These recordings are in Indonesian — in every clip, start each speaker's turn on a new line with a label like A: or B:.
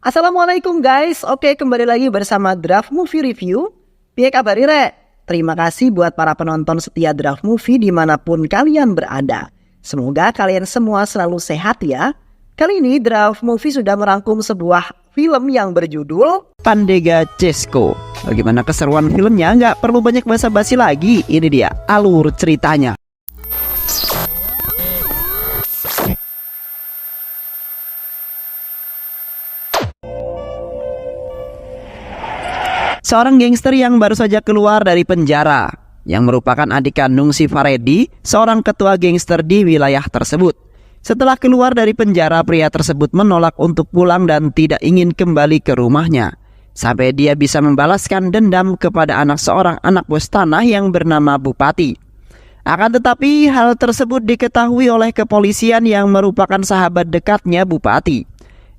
A: Assalamualaikum guys, oke kembali lagi bersama Draft Movie Review. Piye kabar Ire? Terima kasih buat para penonton setia Draft Movie dimanapun kalian berada. Semoga kalian semua selalu sehat ya. Kali ini Draft Movie sudah merangkum sebuah film yang berjudul
B: Pandega Cesco. Bagaimana keseruan filmnya? Nggak perlu banyak basa-basi lagi. Ini dia alur ceritanya. Seorang gangster yang baru saja keluar dari penjara, yang merupakan adik kandung si Faredi, seorang ketua gangster di wilayah tersebut. Setelah keluar dari penjara, pria tersebut menolak untuk pulang dan tidak ingin kembali ke rumahnya, sampai dia bisa membalaskan dendam kepada seorang anak bos tanah yang bernama Bupati. Akan tetapi hal tersebut diketahui oleh kepolisian yang merupakan sahabat dekatnya Bupati.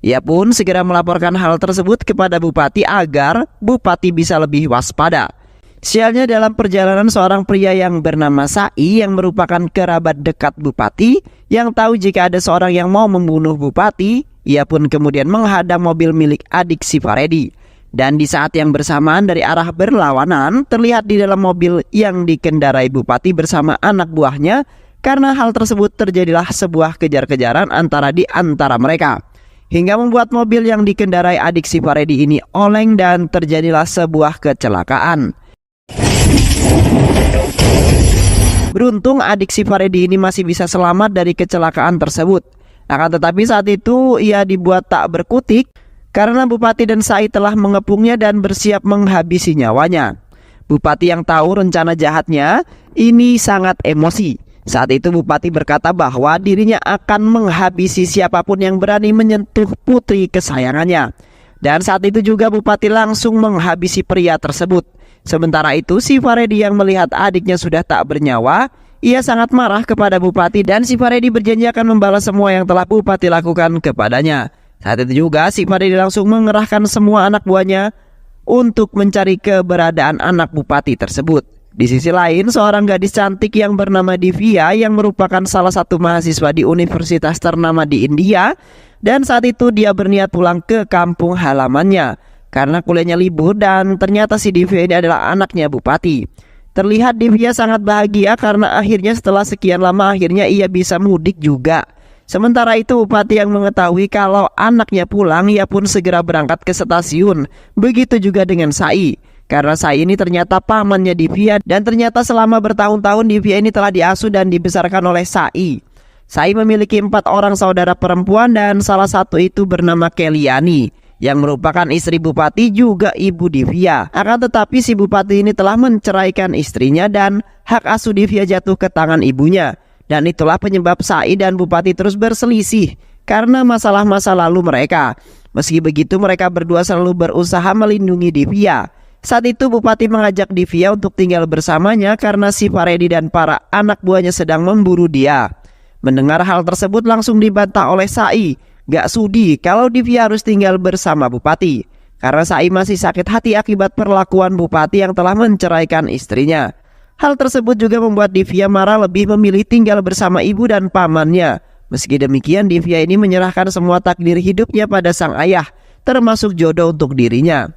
B: Ia pun segera melaporkan hal tersebut kepada Bupati agar Bupati bisa lebih waspada. Sialnya dalam perjalanan seorang pria yang bernama Sai yang merupakan kerabat dekat Bupati, yang tahu jika ada seorang yang mau membunuh Bupati, ia pun kemudian menghadang mobil milik adik si Faredi. Dan di saat yang bersamaan dari arah berlawanan, terlihat di dalam mobil yang dikendarai Bupati bersama anak buahnya. Karena hal tersebut terjadilah sebuah kejar-kejaran di antara mereka, hingga membuat mobil yang dikendarai adik si Faredi ini oleng dan terjadilah sebuah kecelakaan. Beruntung adik si Faredi ini masih bisa selamat dari kecelakaan tersebut. Akan tetapi saat itu ia dibuat tak berkutik karena Bupati dan Sai telah mengepungnya dan bersiap menghabisi nyawanya. Bupati yang tahu rencana jahatnya ini sangat emosi. Saat itu Bupati berkata bahwa dirinya akan menghabisi siapapun yang berani menyentuh putri kesayangannya. Dan saat itu juga Bupati langsung menghabisi pria tersebut. Sementara itu si Faredi yang melihat adiknya sudah tak bernyawa, ia sangat marah kepada Bupati dan si Faredi berjanji akan membalas semua yang telah Bupati lakukan kepadanya. Saat itu juga si Faredi langsung mengerahkan semua anak buahnya untuk mencari keberadaan anak Bupati tersebut. Di sisi lain, seorang gadis cantik yang bernama Divya yang merupakan salah satu mahasiswa di universitas ternama di India, dan saat itu dia berniat pulang ke kampung halamannya karena kuliahnya libur, dan ternyata si Divya ini adalah anaknya Bupati. Terlihat Divya sangat bahagia karena akhirnya setelah sekian lama akhirnya ia bisa mudik juga. Sementara itu Bupati yang mengetahui kalau anaknya pulang, ia pun segera berangkat ke stasiun. Begitu juga dengan Sai. Karena Sai ini ternyata pamannya Divya, dan ternyata selama bertahun-tahun Divya ini telah diasuh dan dibesarkan oleh Sai. Sai memiliki 4 orang saudara perempuan dan salah satu itu bernama Keliani yang merupakan istri Bupati juga ibu Divya. Akan tetapi si Bupati ini telah menceraikan istrinya dan hak asuh Divya jatuh ke tangan ibunya. Dan itulah penyebab Sai dan Bupati terus berselisih karena masalah masa lalu mereka. Meski begitu mereka berdua selalu berusaha melindungi Divya. Saat itu Bupati mengajak Divya untuk tinggal bersamanya karena si Faredi dan para anak buahnya sedang memburu dia. Mendengar hal tersebut langsung dibantah oleh Sai. Gak sudi kalau Divya harus tinggal bersama Bupati, karena Sai masih sakit hati akibat perlakuan Bupati yang telah menceraikan istrinya. Hal tersebut juga membuat Divya marah, lebih memilih tinggal bersama ibu dan pamannya. Meski demikian Divya ini menyerahkan semua takdir hidupnya pada sang ayah, termasuk jodoh untuk dirinya.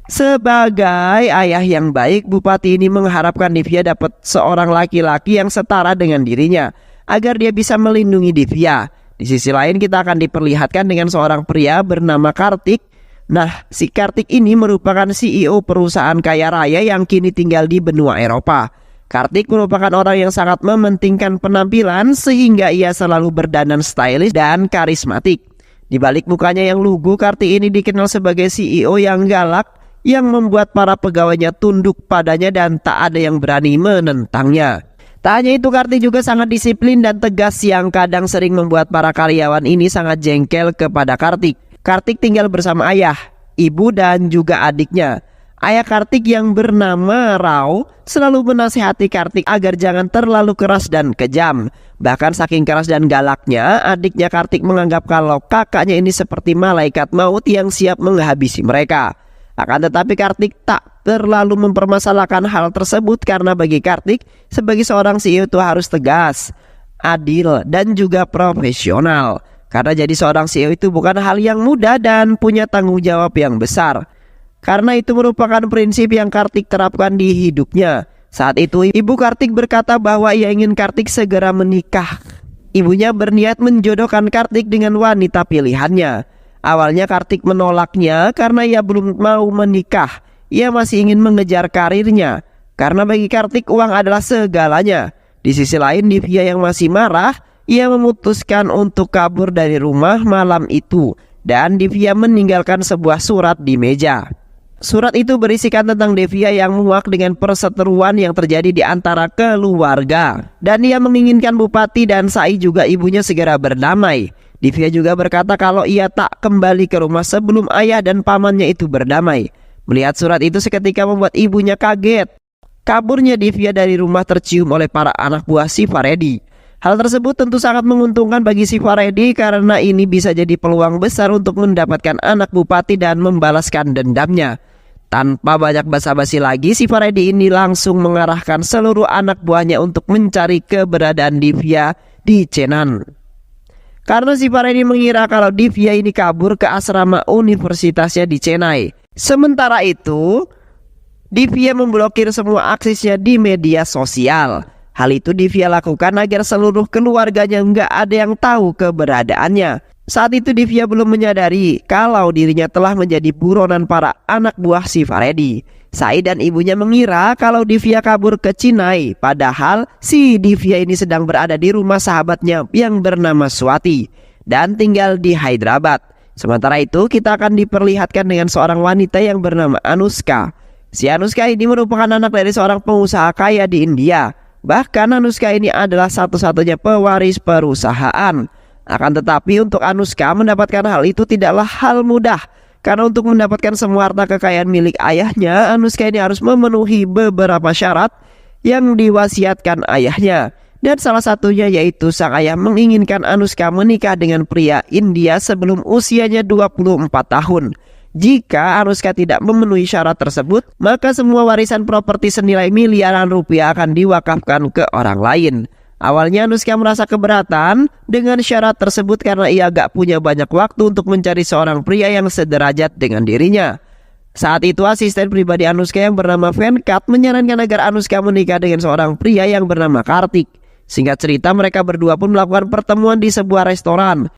B: Sebagai ayah yang baik, Bupati ini mengharapkan Divya dapat seorang laki-laki yang setara dengan dirinya agar dia bisa melindungi Divya. Di sisi lain kita akan diperlihatkan dengan seorang pria bernama Kartik. Nah, si Kartik ini merupakan CEO perusahaan kaya raya yang kini tinggal di benua Eropa. Kartik merupakan orang yang sangat mementingkan penampilan sehingga ia selalu berdandan stylish dan karismatik. Di balik mukanya yang lugu, Kartik ini dikenal sebagai CEO yang galak yang membuat para pegawainya tunduk padanya dan tak ada yang berani menentangnya. Tak hanya itu, Kartik juga sangat disiplin dan tegas yang kadang sering membuat para karyawan ini sangat jengkel kepada Kartik. Kartik tinggal bersama ayah, ibu dan juga adiknya. Ayah Kartik yang bernama Rao selalu menasihati Kartik agar jangan terlalu keras dan kejam. Bahkan saking keras dan galaknya, adiknya Kartik menganggap kalau kakaknya ini seperti malaikat maut yang siap menghabisi mereka. Akan tetapi Kartik tak terlalu mempermasalahkan hal tersebut karena bagi Kartik sebagai seorang CEO itu harus tegas, adil dan juga profesional. Karena jadi seorang CEO itu bukan hal yang mudah dan punya tanggung jawab yang besar. Karena itu merupakan prinsip yang Kartik terapkan di hidupnya. Saat itu ibu Kartik berkata bahwa ia ingin Kartik segera menikah. Ibunya berniat menjodohkan Kartik dengan wanita pilihannya. Awalnya Kartik menolaknya karena ia belum mau menikah. Ia masih ingin mengejar karirnya. Karena bagi Kartik uang adalah segalanya. Di sisi lain Divya yang masih marah, ia memutuskan untuk kabur dari rumah malam itu. Dan Divya meninggalkan sebuah surat di meja. Surat itu berisikan tentang Divya yang muak dengan perseteruan yang terjadi di antara keluarga. Dan ia menginginkan Bupati dan Sai juga ibunya segera berdamai. Divya juga berkata kalau ia tak kembali ke rumah sebelum ayah dan pamannya itu berdamai. Melihat surat itu seketika membuat ibunya kaget. Kaburnya Divya dari rumah tercium oleh para anak buah si Faredi. Hal tersebut tentu sangat menguntungkan bagi si Faredi karena ini bisa jadi peluang besar untuk mendapatkan anak bupati dan membalaskan dendamnya. Tanpa banyak basa-basi lagi, si Faredi ini langsung mengarahkan seluruh anak buahnya untuk mencari keberadaan Divya di Chenan. Karena si Faredi mengira kalau Divya ini kabur ke asrama universitasnya di Chennai. Sementara itu, Divya memblokir semua aksesnya di media sosial. Hal itu Divya lakukan agar seluruh keluarganya nggak ada yang tahu keberadaannya. Saat itu Divya belum menyadari kalau dirinya telah menjadi buronan para anak buah si Faredi. Sai dan ibunya mengira kalau Divya kabur ke Chennai, padahal si Divya ini sedang berada di rumah sahabatnya yang bernama Swati dan tinggal di Hyderabad. Sementara itu kita akan diperlihatkan dengan seorang wanita yang bernama Anushka. Si Anushka ini merupakan anak dari seorang pengusaha kaya di India. Bahkan Anushka ini adalah satu-satunya pewaris perusahaan. Akan tetapi untuk Anushka mendapatkan hal itu tidaklah hal mudah. Karena untuk mendapatkan semua harta kekayaan milik ayahnya, Anushka ini harus memenuhi beberapa syarat yang diwasiatkan ayahnya. Dan salah satunya yaitu sang ayah menginginkan Anushka menikah dengan pria India sebelum usianya 24 tahun. Jika Anushka tidak memenuhi syarat tersebut, maka semua warisan properti senilai miliaran rupiah akan diwakafkan ke orang lain. Awalnya Anushka merasa keberatan dengan syarat tersebut karena ia gak punya banyak waktu untuk mencari seorang pria yang sederajat dengan dirinya. Saat itu asisten pribadi Anushka yang bernama Venkat menyarankan agar Anushka menikah dengan seorang pria yang bernama Kartik. Singkat cerita mereka berdua pun melakukan pertemuan di sebuah restoran.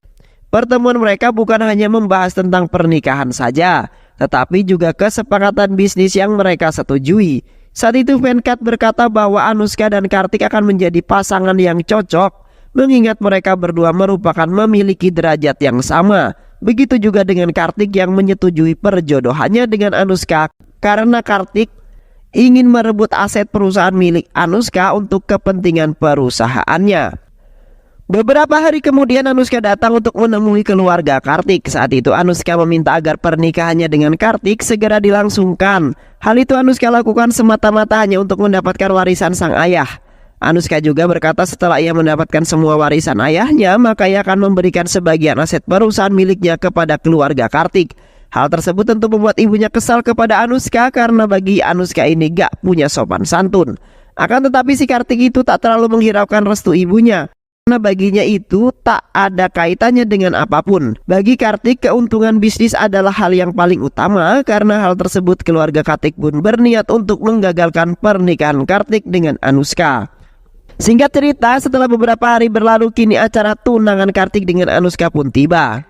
B: Pertemuan mereka bukan hanya membahas tentang pernikahan saja, tetapi juga kesepakatan bisnis yang mereka setujui. Saat itu Venkat berkata bahwa Anushka dan Kartik akan menjadi pasangan yang cocok, mengingat mereka berdua merupakan memiliki derajat yang sama. Begitu juga dengan Kartik yang menyetujui perjodohannya dengan Anushka karena Kartik ingin merebut aset perusahaan milik Anushka untuk kepentingan perusahaannya. Beberapa hari kemudian Anushka datang untuk menemui keluarga Kartik. Saat itu Anushka meminta agar pernikahannya dengan Kartik segera dilangsungkan. Hal itu Anushka lakukan semata-mata hanya untuk mendapatkan warisan sang ayah. Anushka juga berkata setelah ia mendapatkan semua warisan ayahnya, maka ia akan memberikan sebagian aset perusahaan miliknya kepada keluarga Kartik. Hal tersebut tentu membuat ibunya kesal kepada Anushka karena bagi Anushka ini gak punya sopan santun. Akan tetapi si Kartik itu tak terlalu menghiraukan restu ibunya. Karena baginya itu tak ada kaitannya dengan apapun. Bagi Kartik keuntungan bisnis adalah hal yang paling utama. Karena hal tersebut keluarga Kartik pun berniat untuk menggagalkan pernikahan Kartik dengan Anushka. Singkat cerita, setelah beberapa hari berlalu kini acara tunangan Kartik dengan Anushka pun tiba.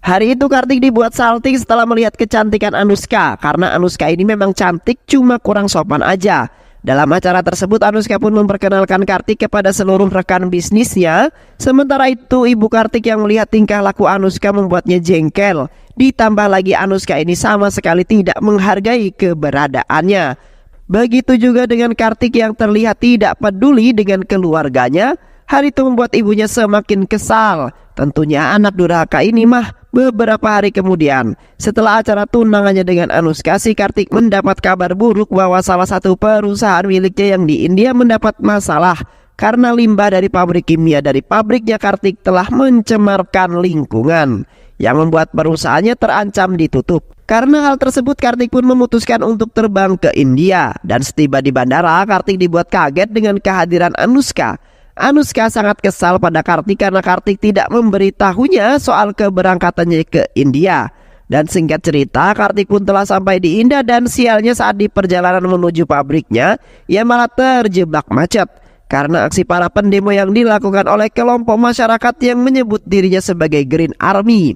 B: Hari itu Kartik dibuat salting setelah melihat kecantikan Anushka. Karena Anushka ini memang cantik, cuma kurang sopan aja. Dalam acara tersebut Anushka pun memperkenalkan Kartik kepada seluruh rekan bisnisnya. Sementara itu ibu Kartik yang melihat tingkah laku Anushka membuatnya jengkel. Ditambah lagi Anushka ini sama sekali tidak menghargai keberadaannya. Begitu juga dengan Kartik yang terlihat tidak peduli dengan keluarganya. Hal itu membuat ibunya semakin kesal. Tentunya anak durhaka ini mah. Beberapa hari kemudian, setelah acara tunangannya dengan Anushka, si Kartik mendapat kabar buruk bahwa salah satu perusahaan miliknya yang di India mendapat masalah karena limbah dari pabrik kimia dari pabriknya Kartik telah mencemarkan lingkungan, yang membuat perusahaannya terancam ditutup. Karena hal tersebut Kartik pun memutuskan untuk terbang ke India. Dan setiba di bandara, Kartik dibuat kaget dengan kehadiran Anushka. Anushka sangat kesal pada Kartik karena Kartik tidak memberitahunya soal keberangkatannya ke India. Dan singkat cerita, Kartik pun telah sampai di India dan sialnya saat di perjalanan menuju pabriknya, ia malah terjebak macet karena aksi para pendemo yang dilakukan oleh kelompok masyarakat yang menyebut dirinya sebagai Green Army.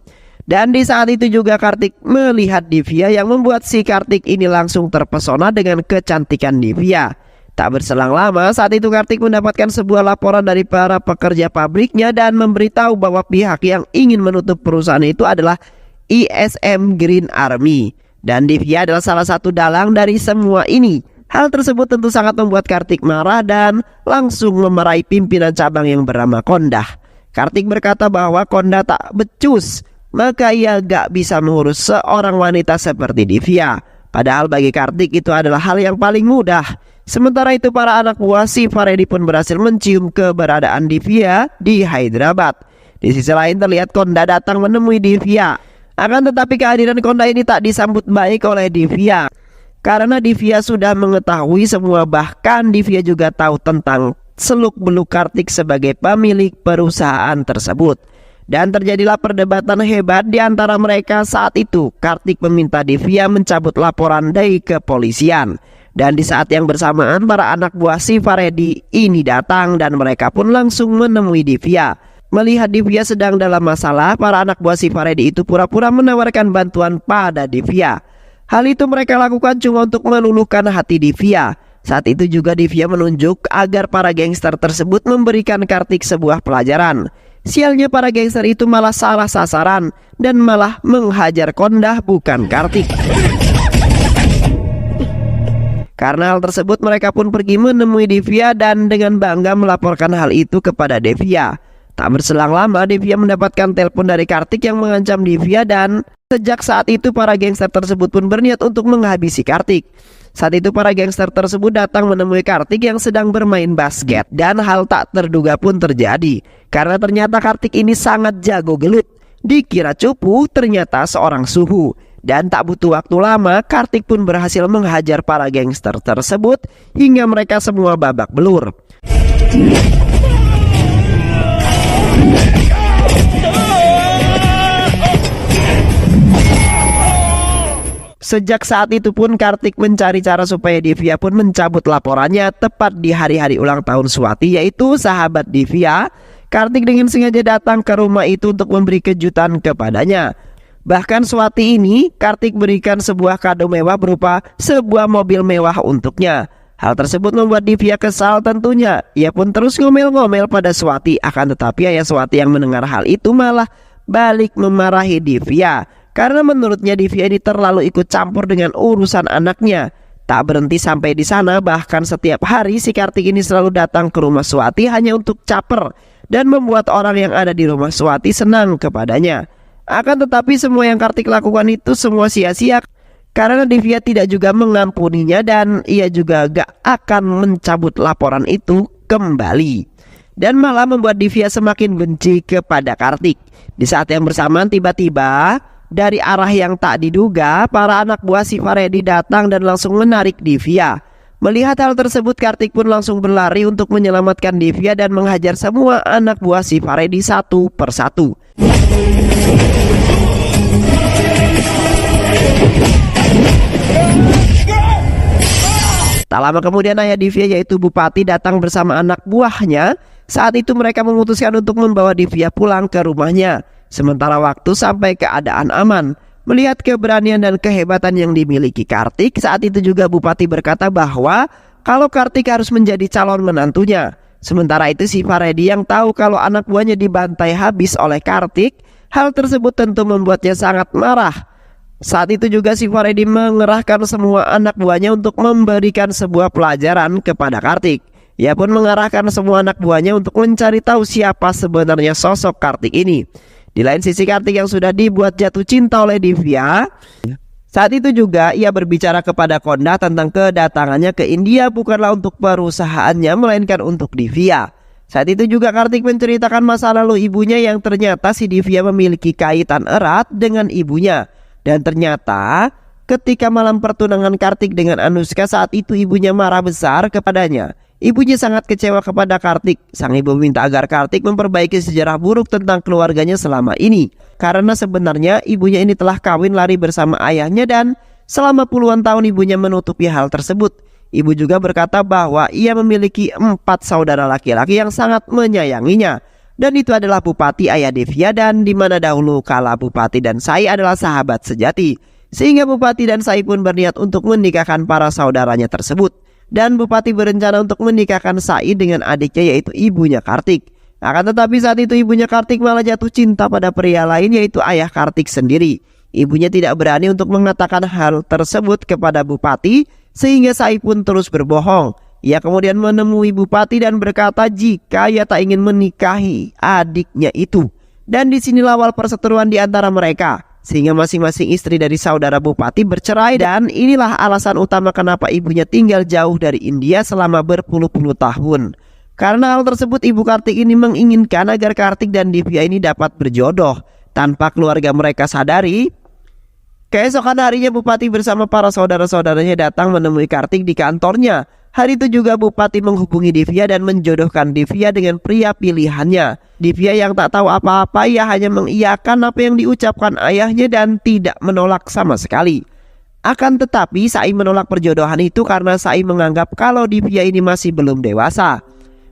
B: Dan di saat itu juga Kartik melihat Divya yang membuat si Kartik ini langsung terpesona dengan kecantikan Divya. Tak berselang lama, saat itu Kartik mendapatkan sebuah laporan dari para pekerja pabriknya dan memberitahu bahwa pihak yang ingin menutup perusahaan itu adalah ISM Green Army. Dan Divya adalah salah satu dalang dari semua ini. Hal tersebut tentu sangat membuat Kartik marah dan langsung memarahi pimpinan cabang yang bernama Kondah. Kartik berkata bahwa Kondah tak becus, maka ia gak bisa mengurus seorang wanita seperti Divya. Padahal bagi Kartik itu adalah hal yang paling mudah. Sementara itu para anak buah si Faredi pun berhasil mencium keberadaan Divya di Hyderabad. Di sisi lain terlihat Kondah datang menemui Divya. Akan tetapi kehadiran Kondah ini tak disambut baik oleh Divya. Karena Divya sudah mengetahui semua, bahkan Divya juga tahu tentang seluk-beluk Kartik sebagai pemilik perusahaan tersebut. Dan terjadilah perdebatan hebat di antara mereka saat itu. Kartik meminta Divya mencabut laporan dari kepolisian. Dan di saat yang bersamaan para anak buah si Faredi ini datang dan mereka pun langsung menemui Divya. Melihat Divya sedang dalam masalah, para anak buah si Faredi itu pura-pura menawarkan bantuan pada Divya. Hal itu mereka lakukan cuma untuk meluluhkan hati Divya. Saat itu juga Divya menunjuk agar para gangster tersebut memberikan Kartik sebuah pelajaran. Sialnya para gangster itu malah salah sasaran dan malah menghajar Kondah bukan Kartik. Karena hal tersebut mereka pun pergi menemui Divya dan dengan bangga melaporkan hal itu kepada Divya. Tak berselang lama Divya mendapatkan telepon dari Kartik yang mengancam Divya dan sejak saat itu para gangster tersebut pun berniat untuk menghabisi Kartik. Saat itu para gangster tersebut datang menemui Kartik yang sedang bermain basket dan hal tak terduga pun terjadi. Karena ternyata Kartik ini sangat jago gelut. Dikira cupu, ternyata seorang suhu. Dan tak butuh waktu lama, Kartik pun berhasil menghajar para gangster tersebut hingga mereka semua babak belur. Sejak saat itu pun Kartik mencari cara supaya Divya pun mencabut laporannya tepat di hari-hari ulang tahun Swati, yaitu sahabat Divya. Kartik dengan sengaja datang ke rumah itu untuk memberi kejutan kepadanya. Bahkan Swati ini Kartik berikan sebuah kado mewah berupa sebuah mobil mewah untuknya. Hal tersebut membuat Divya kesal tentunya. Ia pun terus ngomel-ngomel pada Swati. Akan tetapi ayah Swati yang mendengar hal itu malah balik memarahi Divya. Karena menurutnya Divya ini terlalu ikut campur dengan urusan anaknya. Tak berhenti sampai di sana, bahkan setiap hari si Kartik ini selalu datang ke rumah Swati hanya untuk caper dan membuat orang yang ada di rumah Swati senang kepadanya. Akan tetapi semua yang Kartik lakukan itu semua sia-sia karena Divya tidak juga mengampuninya dan ia juga gak akan mencabut laporan itu kembali. Dan malah membuat Divya semakin benci kepada Kartik. Di saat yang bersamaan tiba-tiba dari arah yang tak diduga para anak buah si Faredi datang dan langsung menarik Divya. Melihat hal tersebut Kartik pun langsung berlari untuk menyelamatkan Divya dan menghajar semua anak buah si Faredi satu persatu. Tak lama kemudian ayah Divya yaitu Bupati datang bersama anak buahnya. Saat itu mereka memutuskan untuk membawa Divya pulang ke rumahnya. Sementara waktu sampai keadaan aman. Melihat keberanian dan kehebatan yang dimiliki Kartik, saat itu juga Bupati berkata bahwa kalau Kartik harus menjadi calon menantunya. Sementara itu si Faredi yang tahu kalau anak buahnya dibantai habis oleh Kartik, hal tersebut tentu membuatnya sangat marah. Saat itu juga si Faredi mengerahkan semua anak buahnya untuk memberikan sebuah pelajaran kepada Kartik. Ia pun mengarahkan semua anak buahnya untuk mencari tahu siapa sebenarnya sosok Kartik ini. Di lain sisi Kartik yang sudah dibuat jatuh cinta oleh Divya, saat itu juga ia berbicara kepada Kondah tentang kedatangannya ke India bukanlah untuk perusahaannya melainkan untuk Divya. Saat itu juga Kartik menceritakan masa lalu ibunya yang ternyata si Divya memiliki kaitan erat dengan ibunya. Dan ternyata ketika malam pertunangan Kartik dengan Anushka saat itu ibunya marah besar kepadanya. Ibunya sangat kecewa kepada Kartik. Sang ibu meminta agar Kartik memperbaiki sejarah buruk tentang keluarganya selama ini. Karena sebenarnya ibunya ini telah kawin lari bersama ayahnya dan selama puluhan tahun ibunya menutupi hal tersebut. Ibu juga berkata bahwa ia memiliki 4 saudara laki-laki yang sangat menyayanginya. Dan itu adalah Bupati Ayah Devia, dan di mana dahulu kala Bupati dan Sai adalah sahabat sejati. Sehingga Bupati dan Sai pun berniat untuk menikahkan para saudaranya tersebut. Dan Bupati berencana untuk menikahkan Sai dengan adiknya yaitu ibunya Kartik. Akan tetapi saat itu ibunya Kartik malah jatuh cinta pada pria lain yaitu ayah Kartik sendiri. Ibunya tidak berani untuk mengatakan hal tersebut kepada Bupati sehingga Sai pun terus berbohong. Ia kemudian menemui Bupati dan berkata jika ia tak ingin menikahi adiknya itu. Dan disinilah awal perseteruan di antara mereka. Sehingga masing-masing istri dari saudara Bupati bercerai, dan inilah alasan utama kenapa ibunya tinggal jauh dari India selama berpuluh-puluh tahun. Karena hal tersebut ibu Kartik ini menginginkan agar Kartik dan Divya ini dapat berjodoh. Tanpa keluarga mereka sadari, keesokan harinya Bupati bersama para saudara-saudaranya datang menemui Kartik di kantornya. Hari itu juga Bupati menghubungi Divya dan menjodohkan Divya dengan pria pilihannya. Divya yang tak tahu apa-apa, ia hanya mengiyakan apa yang diucapkan ayahnya dan tidak menolak sama sekali. Akan tetapi Sai menolak perjodohan itu karena Sai menganggap kalau Divya ini masih belum dewasa.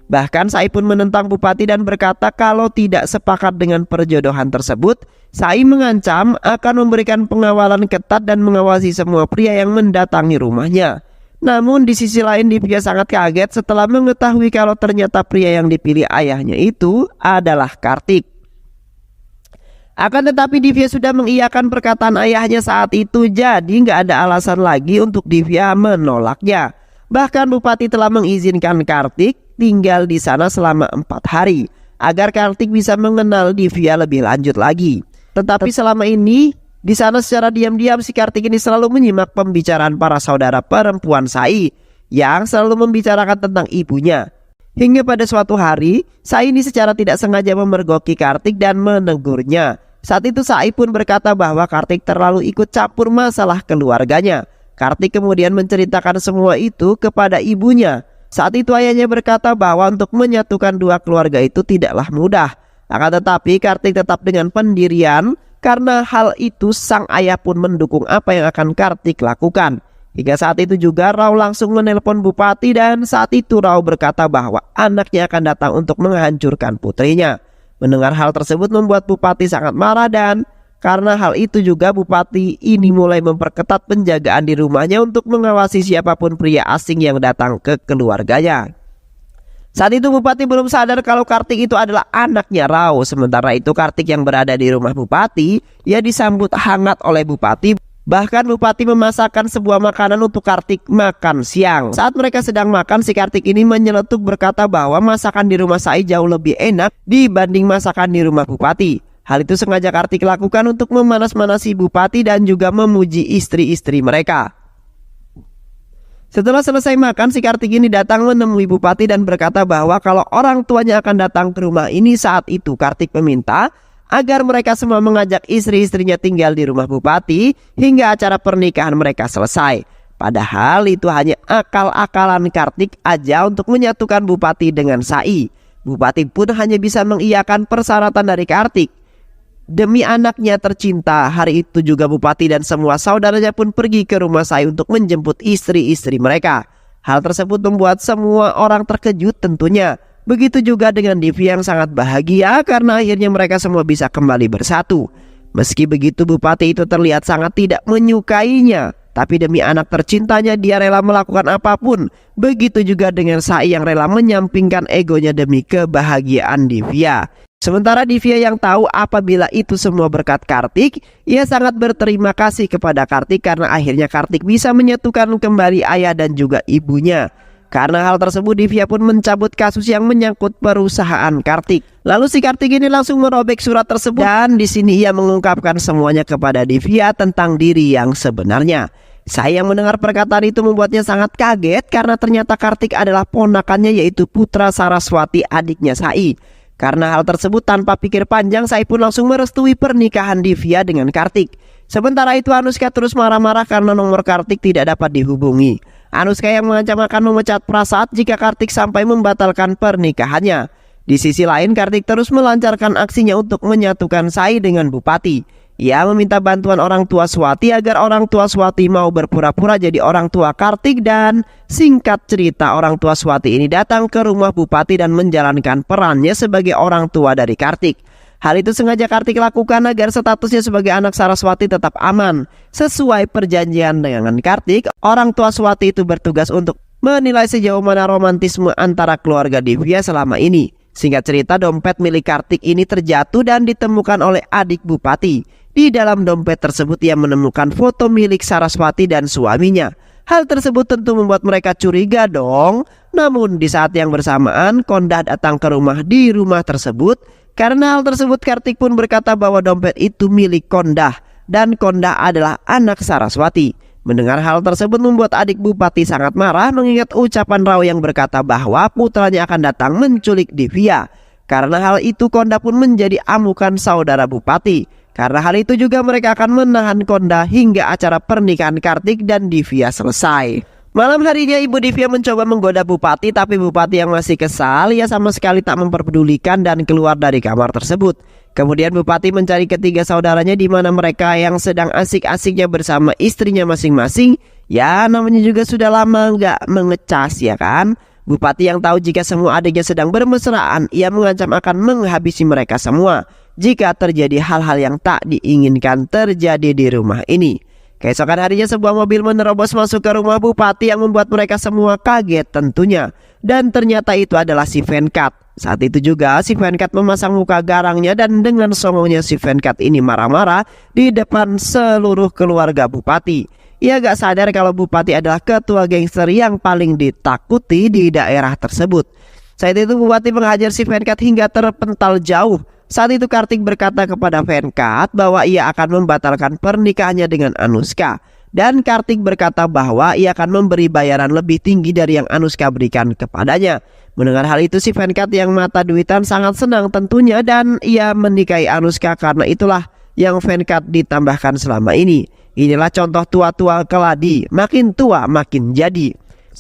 B: Bahkan Sai pun menentang Bupati dan berkata kalau tidak sepakat dengan perjodohan tersebut, Sai mengancam akan memberikan pengawalan ketat dan mengawasi semua pria yang mendatangi rumahnya. Namun di sisi lain Divya sangat kaget setelah mengetahui kalau ternyata pria yang dipilih ayahnya itu adalah Kartik. Akan tetapi Divya sudah mengiyakan perkataan ayahnya saat itu, jadi nggak ada alasan lagi untuk Divya menolaknya. Bahkan Bupati telah mengizinkan Kartik tinggal di sana selama 4 hari agar Kartik bisa mengenal Divya lebih lanjut lagi. Tetapi selama ini di sana secara diam-diam si Kartik ini selalu menyimak pembicaraan para saudara perempuan Sai yang selalu membicarakan tentang ibunya. Hingga pada suatu hari Sai ini secara tidak sengaja memergoki Kartik dan menegurnya. Saat itu Sai pun berkata bahwa Kartik terlalu ikut campur masalah keluarganya. Kartik kemudian menceritakan semua itu kepada ibunya. Saat itu ayahnya berkata bahwa untuk menyatukan dua keluarga itu tidaklah mudah. Akan tetapi Kartik tetap dengan pendirian. Karena hal itu sang ayah pun mendukung apa yang akan Kartik lakukan. Hingga saat itu juga Rao langsung menelpon Bupati dan saat itu Rao berkata bahwa anaknya akan datang untuk menghancurkan putrinya. Mendengar hal tersebut membuat Bupati sangat marah dan karena hal itu juga Bupati ini mulai memperketat penjagaan di rumahnya untuk mengawasi siapapun pria asing yang datang ke keluarganya. Saat itu Bupati belum sadar kalau Kartik itu adalah anaknya Rao. Sementara itu Kartik yang berada di rumah Bupati, ia disambut hangat oleh Bupati. Bahkan Bupati memasakkan sebuah makanan untuk Kartik makan siang. Saat mereka sedang makan, si Kartik ini menyeletuk berkata bahwa masakan di rumah Sai jauh lebih enak dibanding masakan di rumah Bupati. Hal itu sengaja Kartik lakukan untuk memanas-manasi Bupati dan juga memuji istri-istri mereka. Setelah selesai makan, si Kartik ini datang menemui Bupati dan berkata bahwa kalau orang tuanya akan datang ke rumah ini. Saat itu Kartik meminta agar mereka semua mengajak istri-istrinya tinggal di rumah Bupati hingga acara pernikahan mereka selesai. Padahal itu hanya akal-akalan Kartik aja untuk menyatukan Bupati dengan Sai. Bupati pun hanya bisa mengiyakan persyaratan dari Kartik. Demi anaknya tercinta, hari itu juga Bupati dan semua saudaranya pun pergi ke rumah Sai untuk menjemput istri-istri mereka. Hal tersebut membuat semua orang terkejut tentunya. Begitu juga dengan Divya yang sangat bahagia karena akhirnya mereka semua bisa kembali bersatu. Meski begitu Bupati itu terlihat sangat tidak menyukainya. Tapi demi anak tercintanya dia rela melakukan apapun. Begitu juga dengan Sai yang rela menyampingkan egonya demi kebahagiaan Divya. Sementara Divya yang tahu apabila itu semua berkat Kartik, ia sangat berterima kasih kepada Kartik karena akhirnya Kartik bisa menyatukan kembali ayah dan juga ibunya. Karena hal tersebut Divya pun mencabut kasus yang menyangkut perusahaan Kartik. Lalu si Kartik ini langsung merobek surat tersebut dan di sini ia mengungkapkan semuanya kepada Divya tentang diri yang sebenarnya. Saya yang mendengar perkataan itu membuatnya sangat kaget karena ternyata Kartik adalah ponakannya yaitu Putra Saraswati adiknya Sai. Karena hal tersebut tanpa pikir panjang Sai pun langsung merestui pernikahan Divya dengan Kartik. Sementara itu Anushka terus marah-marah karena nomor Kartik tidak dapat dihubungi. Anuska yang mengancam akan memecat Prasad jika Kartik sampai membatalkan pernikahannya. Di sisi lain, Kartik terus melancarkan aksinya untuk menyatukan Sai dengan Bupati. Ia meminta bantuan orang tua Swati agar orang tua Swati mau berpura-pura jadi orang tua Kartik, dan singkat cerita orang tua Swati ini datang ke rumah Bupati dan menjalankan perannya sebagai orang tua dari Kartik. Hal itu sengaja Kartik lakukan agar statusnya sebagai anak Saraswati tetap aman. Sesuai perjanjian dengan Kartik, orang tua Swati itu bertugas untuk menilai sejauh mana romantisme antara keluarga Divya selama ini. Singkat cerita, dompet milik Kartik ini terjatuh dan ditemukan oleh adik Bupati. Di dalam dompet tersebut ia menemukan foto milik Saraswati dan suaminya. Hal tersebut tentu membuat mereka curiga dong. Namun di saat yang bersamaan, Kondah datang ke di rumah tersebut. Karena hal tersebut, Kartik pun berkata bahwa dompet itu milik Kondah dan Kondah adalah anak Saraswati. Mendengar hal tersebut membuat adik Bupati sangat marah, mengingat ucapan Rao yang berkata bahwa putranya akan datang menculik Divya. Karena hal itu, Kondah pun menjadi amukan saudara Bupati. Karena hal itu juga mereka akan menahan Kondah hingga acara pernikahan Kartik dan Divya selesai. Malam harinya Ibu Divya mencoba menggoda Bupati, tapi Bupati yang masih kesal, ia sama sekali tak memperpedulikan dan keluar dari kamar tersebut. Kemudian Bupati mencari ketiga saudaranya, di mana mereka yang sedang asik-asiknya bersama istrinya masing-masing. Ya, namanya juga sudah lama nggak mengecas, ya kan? Bupati yang tahu jika semua adiknya sedang bermesraan, ia mengancam akan menghabisi mereka semua jika terjadi hal-hal yang tak diinginkan terjadi di rumah ini. Keesokan harinya sebuah mobil menerobos masuk ke rumah Bupati yang membuat mereka semua kaget tentunya. Dan ternyata itu adalah si Venkat. Saat itu juga si Venkat memasang muka garangnya dan dengan songongnya si Venkat ini marah-marah di depan seluruh keluarga Bupati. Ia gak sadar kalau Bupati adalah ketua gangster yang paling ditakuti di daerah tersebut. Saat itu Bupati menghajar si Venkat hingga terpental jauh. Saat itu Kartik berkata kepada Venkat bahwa ia akan membatalkan pernikahannya dengan Anuska. Dan Kartik berkata bahwa ia akan memberi bayaran lebih tinggi dari yang Anuska berikan kepadanya. Mendengar hal itu si Venkat yang mata duitan sangat senang tentunya, dan ia menikahi Anuska. Karena itulah yang Venkat ditambahkan selama ini. Inilah contoh tua-tua keladi, makin tua makin jadi.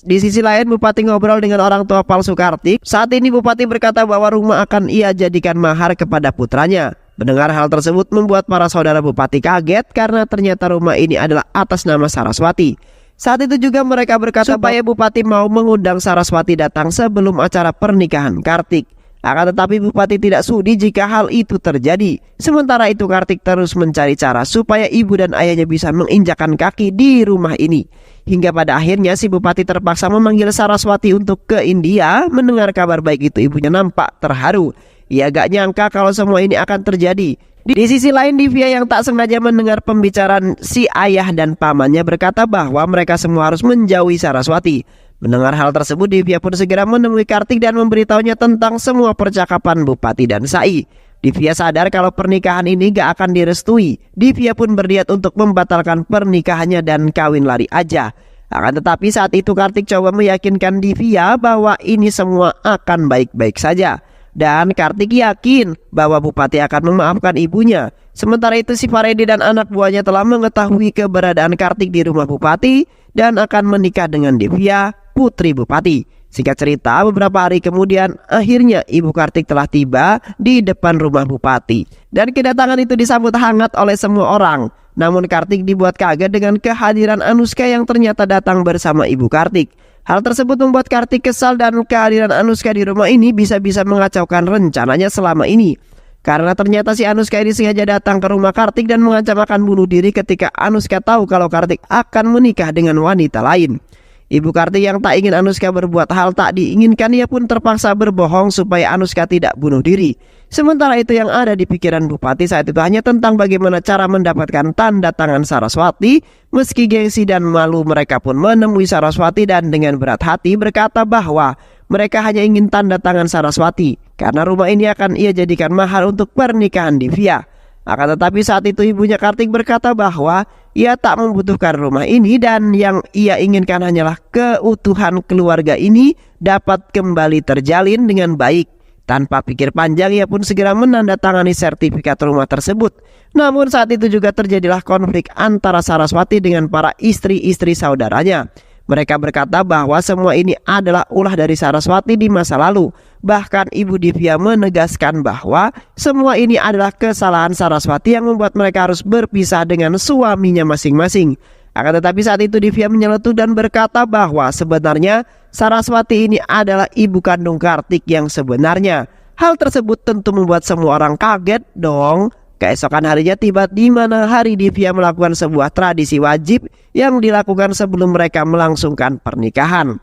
B: Di sisi lain, Bupati ngobrol dengan orang tua palsu Kartik. Saat ini Bupati berkata bahwa rumah akan ia jadikan mahar kepada putranya. Mendengar hal tersebut membuat para saudara Bupati kaget karena ternyata rumah ini adalah atas nama Saraswati. Saat itu juga mereka berkata supaya Bupati mau mengundang Saraswati datang sebelum acara pernikahan Kartik. Akan tetapi Bupati tidak sudi jika hal itu terjadi. Sementara itu Kartik terus mencari cara supaya ibu dan ayahnya bisa menginjakkan kaki di rumah ini. Hingga pada akhirnya si Bupati terpaksa memanggil Saraswati untuk ke India. Mendengar kabar baik itu, ibunya nampak terharu. Ia gak nyangka kalau semua ini akan terjadi. Di sisi lain, Divya yang tak sengaja mendengar pembicaraan si ayah dan pamannya berkata bahwa mereka semua harus menjauhi Saraswati. Mendengar hal tersebut, Divya pun segera menemui Kartik dan memberitahunya tentang semua percakapan Bupati dan Sai. Divya sadar kalau pernikahan ini gak akan direstui. Divya pun berniat untuk membatalkan pernikahannya dan kawin lari aja. Akan tetapi saat itu Kartik coba meyakinkan Divya bahwa ini semua akan baik-baik saja. Dan Kartik yakin bahwa Bupati akan memaafkan ibunya. Sementara itu si Faredi dan anak buahnya telah mengetahui keberadaan Kartik di rumah Bupati dan akan menikah dengan Divya, putri Bupati. Singkat cerita, beberapa hari kemudian akhirnya ibu Kartik telah tiba di depan rumah Bupati. Dan kedatangan itu disambut hangat oleh semua orang. Namun Kartik dibuat kaget dengan kehadiran Anuska yang ternyata datang bersama ibu Kartik. Hal tersebut membuat Kartik kesal dan kehadiran Anuska di rumah ini bisa-bisa mengacaukan rencananya selama ini. Karena ternyata si Anuska ini sengaja datang ke rumah Kartik dan mengancam akan bunuh diri ketika Anuska tahu kalau Kartik akan menikah dengan wanita lain. Ibu Kartik yang tak ingin Anuska berbuat hal tak diinginkan, ia pun terpaksa berbohong supaya Anuska tidak bunuh diri. Sementara itu yang ada di pikiran Bupati saat itu hanya tentang bagaimana cara mendapatkan tanda tangan Saraswati. Meski gengsi dan malu, mereka pun menemui Saraswati dan dengan berat hati berkata bahwa mereka hanya ingin tanda tangan Saraswati karena rumah ini akan ia jadikan mahar untuk pernikahan Divya. Akan tetapi saat itu ibunya Kartik berkata bahwa ia tak membutuhkan rumah ini dan yang ia inginkan hanyalah keutuhan keluarga ini dapat kembali terjalin dengan baik. Tanpa pikir panjang ia pun segera menandatangani sertifikat rumah tersebut. Namun saat itu juga terjadilah konflik antara Saraswati dengan para istri-istri saudaranya. Mereka berkata bahwa semua ini adalah ulah dari Saraswati di masa lalu. Bahkan Ibu Divya menegaskan bahwa semua ini adalah kesalahan Saraswati yang membuat mereka harus berpisah dengan suaminya masing-masing. Akan tetapi saat itu Divya menyeletuk dan berkata bahwa sebenarnya Saraswati ini adalah ibu kandung Kartik yang sebenarnya. Hal tersebut tentu membuat semua orang kaget dong. Keesokan harinya tiba di mana hari Divya melakukan sebuah tradisi wajib yang dilakukan sebelum mereka melangsungkan pernikahan.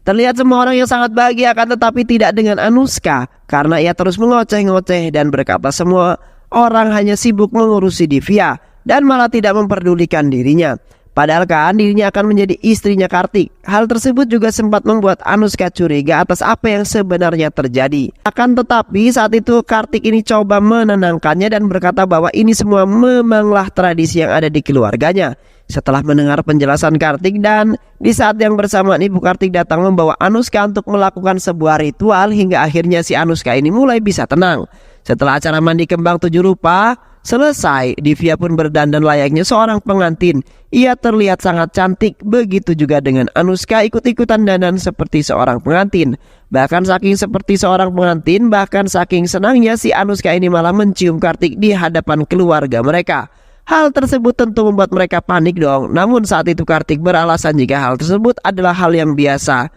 B: Terlihat semua orang yang sangat bahagia, akan tetapi tidak dengan Anushka, karena ia terus mengoceh-ngoceh dan berkata semua orang hanya sibuk mengurusi Divya dan malah tidak memperdulikan dirinya. Padahal kan dirinya akan menjadi istrinya Kartik. Hal tersebut juga sempat membuat Anushka curiga atas apa yang sebenarnya terjadi. Akan tetapi saat itu Kartik ini coba menenangkannya dan berkata bahwa ini semua memanglah tradisi yang ada di keluarganya. Setelah mendengar penjelasan Kartik dan di saat yang bersamaan Ibu Kartik datang membawa Anushka untuk melakukan sebuah ritual hingga akhirnya si Anushka ini mulai bisa tenang. Setelah acara mandi kembang 7 rupa selesai, Divya pun berdandan layaknya seorang pengantin. Ia terlihat sangat cantik, begitu juga dengan Anushka ikut-ikutan dandan seperti seorang pengantin. Bahkan saking seperti seorang pengantin, bahkan saking senangnya si Anushka ini malah mencium Kartik di hadapan keluarga mereka. Hal tersebut tentu membuat mereka panik dong. Namun saat itu Kartik beralasan jika hal tersebut adalah hal yang biasa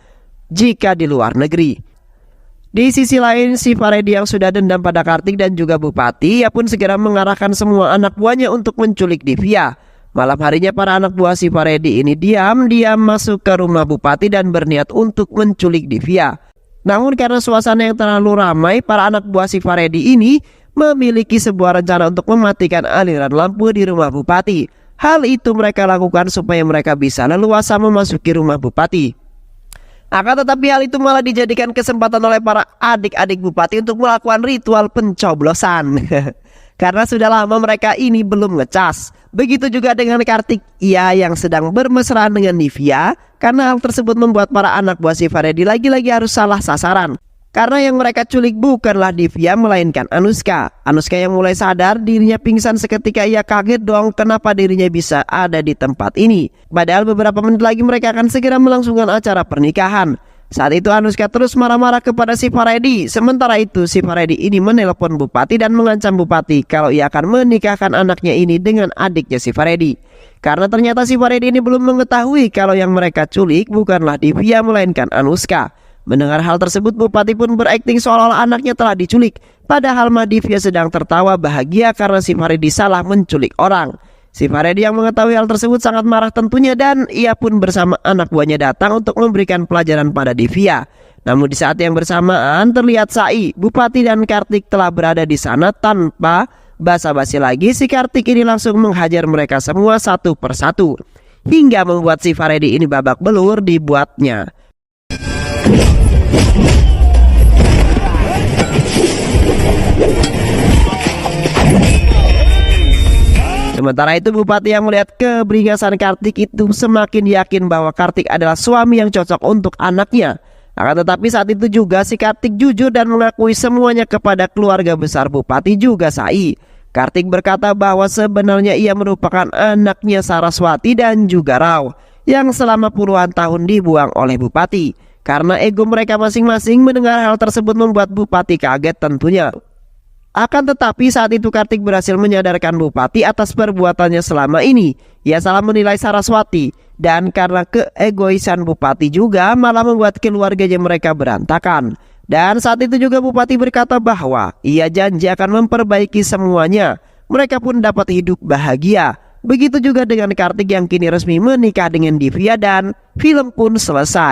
B: jika di luar negeri. Di sisi lain, si Faredi yang sudah dendam pada Kartik dan juga Bupati, ia pun segera mengarahkan semua anak buahnya untuk menculik Divya. Malam harinya para anak buah si Faredi ini diam-diam masuk ke rumah Bupati dan berniat untuk menculik Divya. Namun karena suasana yang terlalu ramai, para anak buah si Faredi ini memiliki sebuah rencana untuk mematikan aliran lampu di rumah Bupati. Hal itu mereka lakukan supaya mereka bisa leluasa memasuki rumah Bupati. Akan tetapi hal itu malah dijadikan kesempatan oleh para adik-adik Bupati untuk melakukan ritual pencoblosan. Karena sudah lama mereka ini belum ngecas. Begitu juga dengan Kartik, ia yang sedang bermesraan dengan Divya. Karena hal tersebut membuat para anak buah si Faredi lagi-lagi harus salah sasaran. Karena yang mereka culik bukanlah Divya melainkan Anushka. Anushka yang mulai sadar dirinya pingsan seketika. Ia kaget dong kenapa dirinya bisa ada di tempat ini. Padahal beberapa menit lagi mereka akan segera melangsungkan acara pernikahan. Saat itu Anushka terus marah-marah kepada si Faredi. Sementara itu si Faredi ini menelpon Bupati dan mengancam Bupati kalau ia akan menikahkan anaknya ini dengan adiknya si Faredi. Karena ternyata si Faredi ini belum mengetahui kalau yang mereka culik bukanlah Divya melainkan Anushka. Mendengar hal tersebut, Bupati pun berakting seolah-olah anaknya telah diculik. Padahal Divya sedang tertawa bahagia karena si Faredi salah menculik orang. Si Faredi yang mengetahui hal tersebut sangat marah tentunya dan ia pun bersama anak buahnya datang untuk memberikan pelajaran pada Divya. Namun di saat yang bersamaan terlihat Sai, Bupati dan Kartik telah berada di sana. Tanpa basa-basi lagi, si Kartik ini langsung menghajar mereka semua satu persatu. Hingga membuat si Faredi ini babak belur dibuatnya. Sementara itu Bupati yang melihat keberingasan Kartik itu semakin yakin bahwa Kartik adalah suami yang cocok untuk anaknya. Akan tetapi saat itu juga si Kartik jujur dan mengakui semuanya kepada keluarga besar Bupati juga Sai. Kartik berkata bahwa sebenarnya ia merupakan anaknya Saraswati dan juga Rao yang selama puluhan tahun dibuang oleh Bupati. Karena ego mereka masing-masing, mendengar hal tersebut membuat Bupati kaget tentunya. Akan tetapi saat itu Kartik berhasil menyadarkan Bupati atas perbuatannya selama ini. Ia salah menilai Saraswati dan karena keegoisan Bupati juga malah membuat keluarganya mereka berantakan. Dan saat itu juga Bupati berkata bahwa ia janji akan memperbaiki semuanya. Mereka pun dapat hidup bahagia. Begitu juga dengan Kartik yang kini resmi menikah dengan Divya dan film pun selesai.